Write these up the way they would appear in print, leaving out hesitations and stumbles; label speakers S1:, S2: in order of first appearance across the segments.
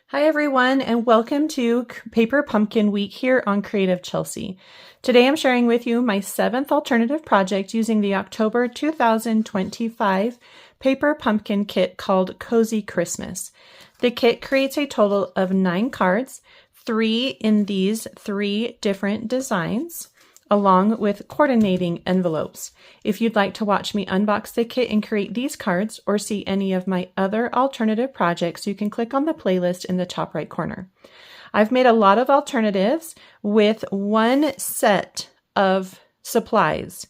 S1: Hi everyone, and welcome to Paper Pumpkin Week here on Creative Chelsea. Today I'm sharing with you my 7th alternative project using the October 2025 Paper Pumpkin Kit called Cozy Christmas. The kit creates a total of 9 cards, 3 in these 3 different designs, along with coordinating envelopes. If you'd like to watch me unbox the kit and create these cards or see any of my other alternative projects, you can click on the playlist in the top right corner. I've made a lot of alternatives with one set of supplies.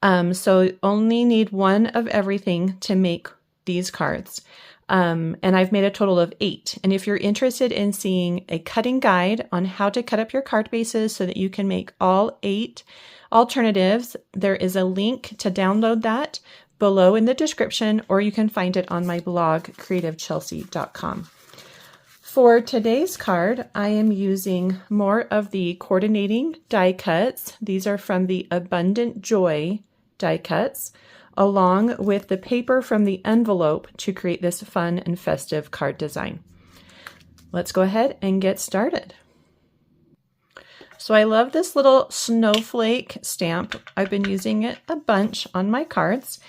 S1: So only need one of everything to make these cards. And I've made a total of 8. And if you're interested in seeing a cutting guide on how to cut up your card bases so that you can make all 8 alternatives, there is a link to download that below in the description, or you can find it on my blog, creativechelsea.com. For today's card, I am using more of the coordinating die cuts. These are from the Abundant Joy die cuts, along with the paper from the envelope to create this fun and festive card design. Let's go ahead and get started. So I love this little snowflake stamp. I've been using it a bunch on my cards.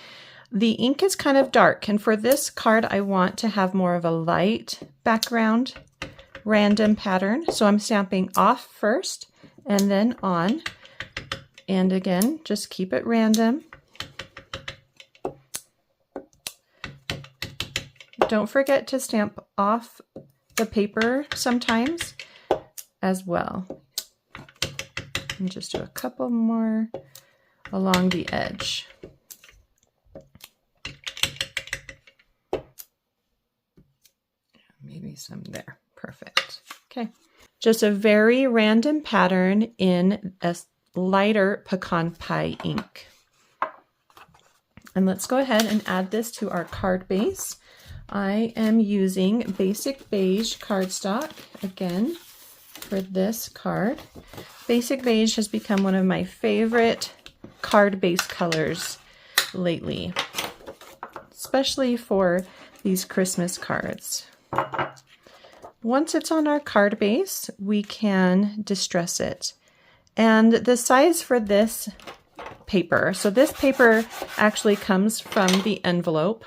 S1: The ink is kind of dark, and for this card I want to have more of a light background random pattern. So I'm stamping off first and then on. And again, just keep it random. Don't forget to stamp off the paper sometimes as well. And just do a couple more along the edge. Maybe some there. Perfect. Okay. Just a very random pattern in a lighter pecan pie ink. And let's go ahead and add this to our card base. I am using Basic Beige cardstock again for this card. Basic Beige has become one of my favorite card base colors lately, especially for these Christmas cards. Once it's on our card base, we can distress it. And the size for this paper, so this paper actually comes from the envelope.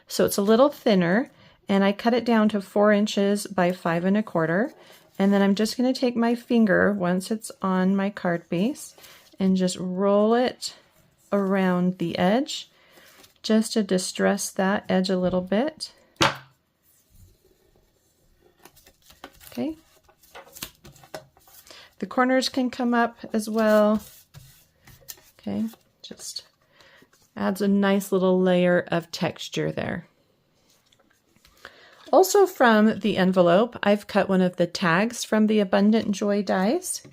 S1: So it's a little thinner, and I cut it down to 4 inches by 5 1/4. And then I'm just going to take my finger once it's on my card base and just roll it around the edge just to distress that edge a little bit. Okay. The corners can come up as well. Okay, just adds a nice little layer of texture there. Also from the envelope, I've cut one of the tags from the Abundant Joy dies.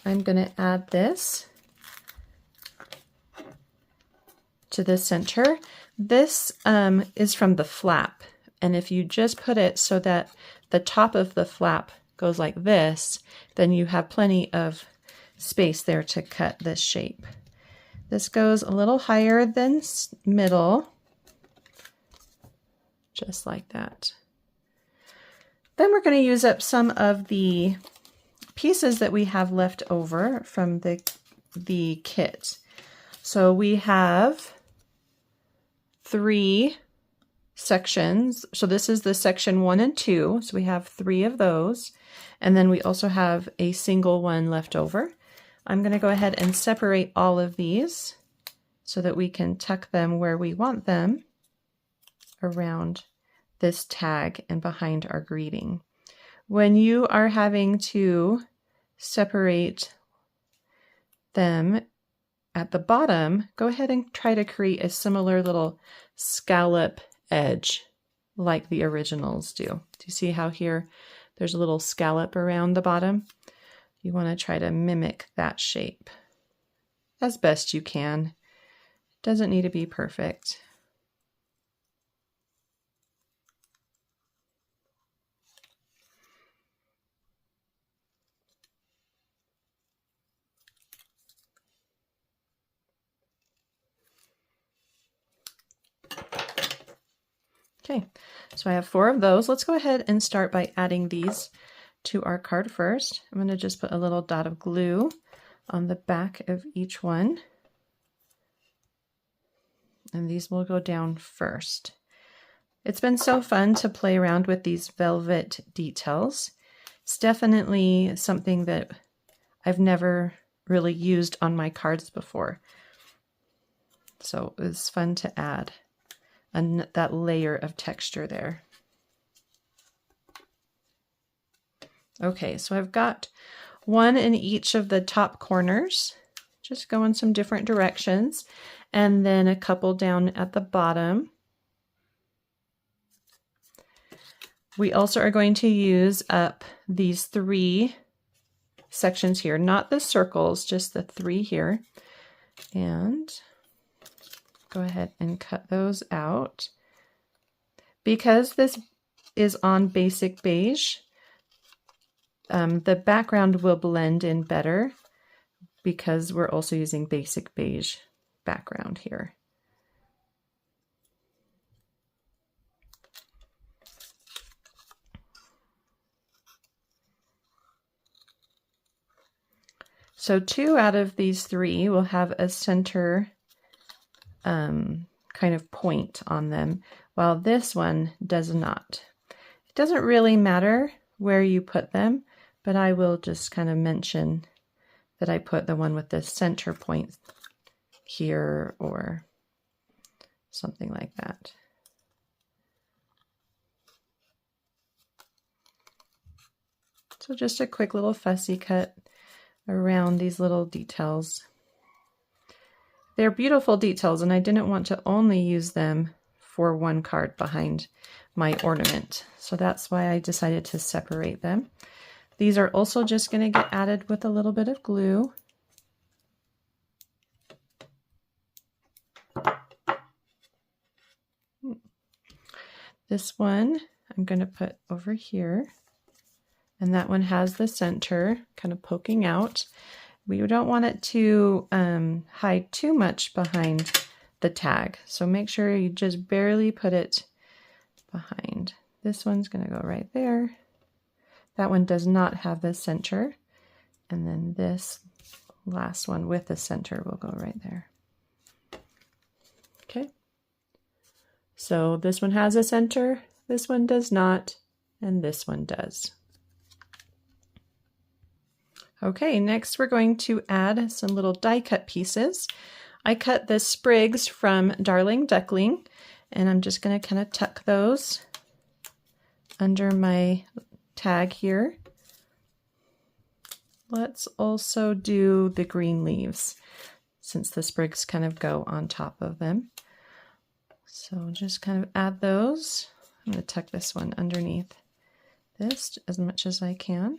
S1: I'm going to add this to the center. This is from the flap, and if you just put it so that the top of the flap goes like this, then you have plenty of space there to cut this shape. This goes a little higher than middle, just like that. Then we're going to use up some of the pieces that we have left over from the kit. So we have 3 sections. So this is the section 1 and 2. So we have 3 of those. And then we also have a single one left over. I'm going to go ahead and separate all of these so that we can tuck them where we want them around this tag and behind our greeting. When you are having to separate them at the bottom, go ahead and try to create a similar little scallop edge like the originals do. Do you see how here there's a little scallop around the bottom? You want to try to mimic that shape as best you can. Doesn't need to be perfect. Okay, so I have 4 of those. Let's go ahead and start by adding these to our card first. I'm going to just put a little dot of glue on the back of each one. And these will go down first. It's been so fun to play around with these velvet details. It's definitely something that I've never really used on my cards before. So it was fun to add that layer of texture there. Okay, so I've got 1 in each of the top corners. Just go in some different directions, and then a couple down at the bottom. We also are going to use up these 3 sections here, not the circles, just the 3 here. And go ahead and cut those out. Because this is on basic beige, the background will blend in better because we're also using basic beige background here. So 2 out of these 3 will have a center kind of point on them, while this one does not. It doesn't really matter where you put them, but I will just kind of mention that I put the one with the center point here or something like that. So just a quick little fussy cut around these little details. They're beautiful details, and I didn't want to only use them for one card behind my ornament. So that's why I decided to separate them. These are also just going to get added with a little bit of glue. This one I'm going to put over here. And that one has the center kind of poking out. We don't want it to hide too much behind the tag. So make sure you just barely put it behind. This one's going to go right there. That one does not have the center. And then this last one with the center will go right there. Okay. So this one has a center, this one does not, and this one does. Okay, next we're going to add some little die cut pieces. I cut the sprigs from Darling Duckling, and I'm just going to kind of tuck those under my tag here. Let's also do the green leaves, since the sprigs kind of go on top of them. So just kind of add those. I'm going to tuck this one underneath this as much as I can.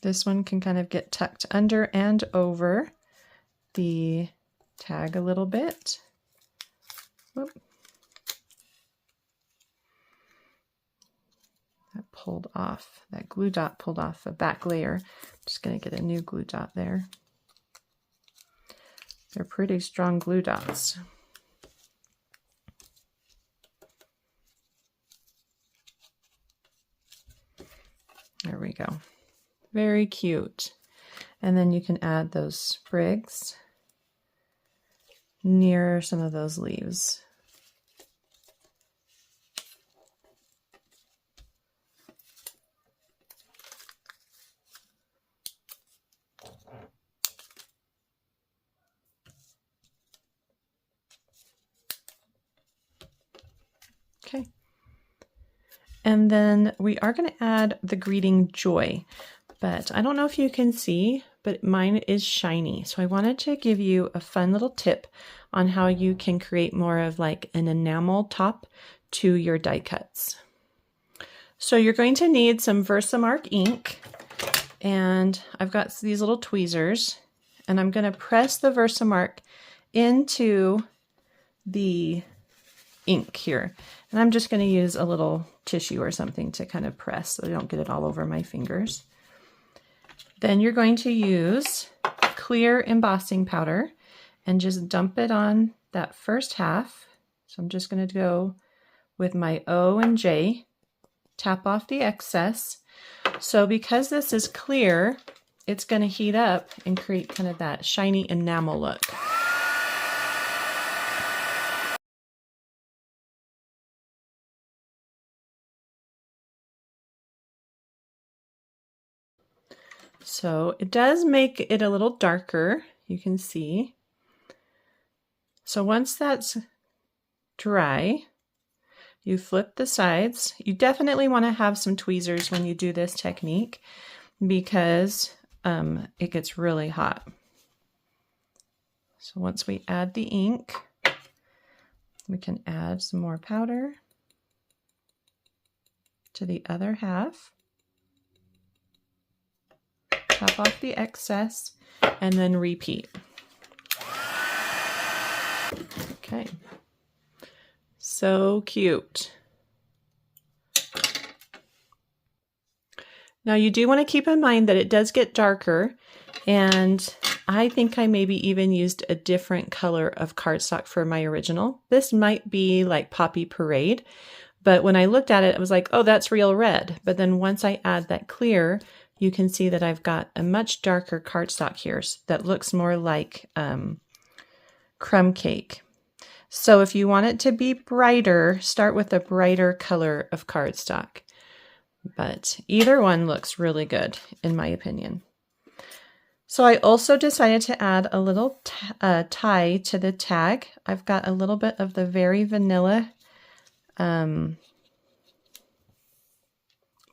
S1: This one can kind of get tucked under and over the tag a little bit. Whoop. That pulled off, that glue dot pulled off the back layer. Just going to get a new glue dot there. They're pretty strong glue dots. There we go. Very cute. And then you can add those sprigs near some of those leaves. Okay. And then we are going to add the greeting joy. But I don't know if you can see, but mine is shiny. So I wanted to give you a fun little tip on how you can create more of like an enamel top to your die cuts. So you're going to need some Versamark ink, and I've got these little tweezers, and I'm going to press the Versamark into the ink here. And I'm just going to use a little tissue or something to kind of press so I don't get it all over my fingers. Then you're going to use clear embossing powder, and just dump it on that first half. So I'm just going to go with my O and J, tap off the excess. So because this is clear, it's going to heat up and create kind of that shiny enamel look. So it does make it a little darker, you can see. So once that's dry, you flip the sides. You definitely want to have some tweezers when you do this technique because it gets really hot. So once we add the ink, we can add some more powder to the other half. Top off the excess and then repeat. Okay. So cute. Now you do want to keep in mind that it does get darker, and I think I maybe even used a different color of cardstock for my original. This might be like Poppy Parade, but when I looked at it, I was like, oh, that's real red. But then once I add that clear, you can see that I've got a much darker cardstock here that looks more like crumb cake. So if you want it to be brighter, start with a brighter color of cardstock. But either one looks really good, in my opinion. So I also decided to add a little tie to the tag. I've got a little bit of the very vanilla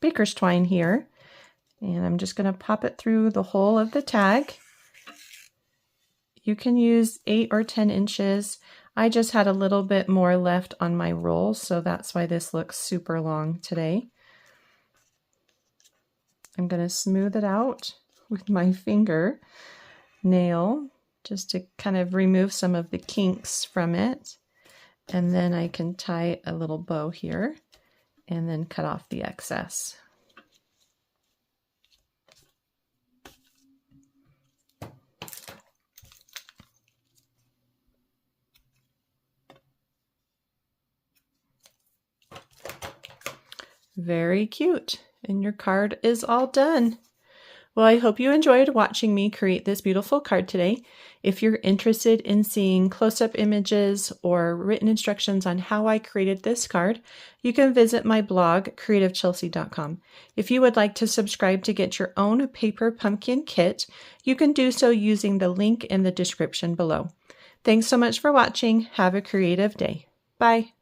S1: baker's twine here. And I'm just going to pop it through the hole of the tag. You can use 8 or 10 inches. I just had a little bit more left on my roll, so that's why this looks super long today. I'm going to smooth it out with my finger nail just to kind of remove some of the kinks from it. And then I can tie a little bow here and then cut off the excess. Very cute, and your card is all done. Well, I hope you enjoyed watching me create this beautiful card today. If you're interested in seeing close-up images or written instructions on how I created this card, you can visit my blog, creativechelsea.com. If you would like to subscribe to get your own paper pumpkin kit, you can do so using the link in the description below. Thanks so much for watching. Have a creative day. Bye.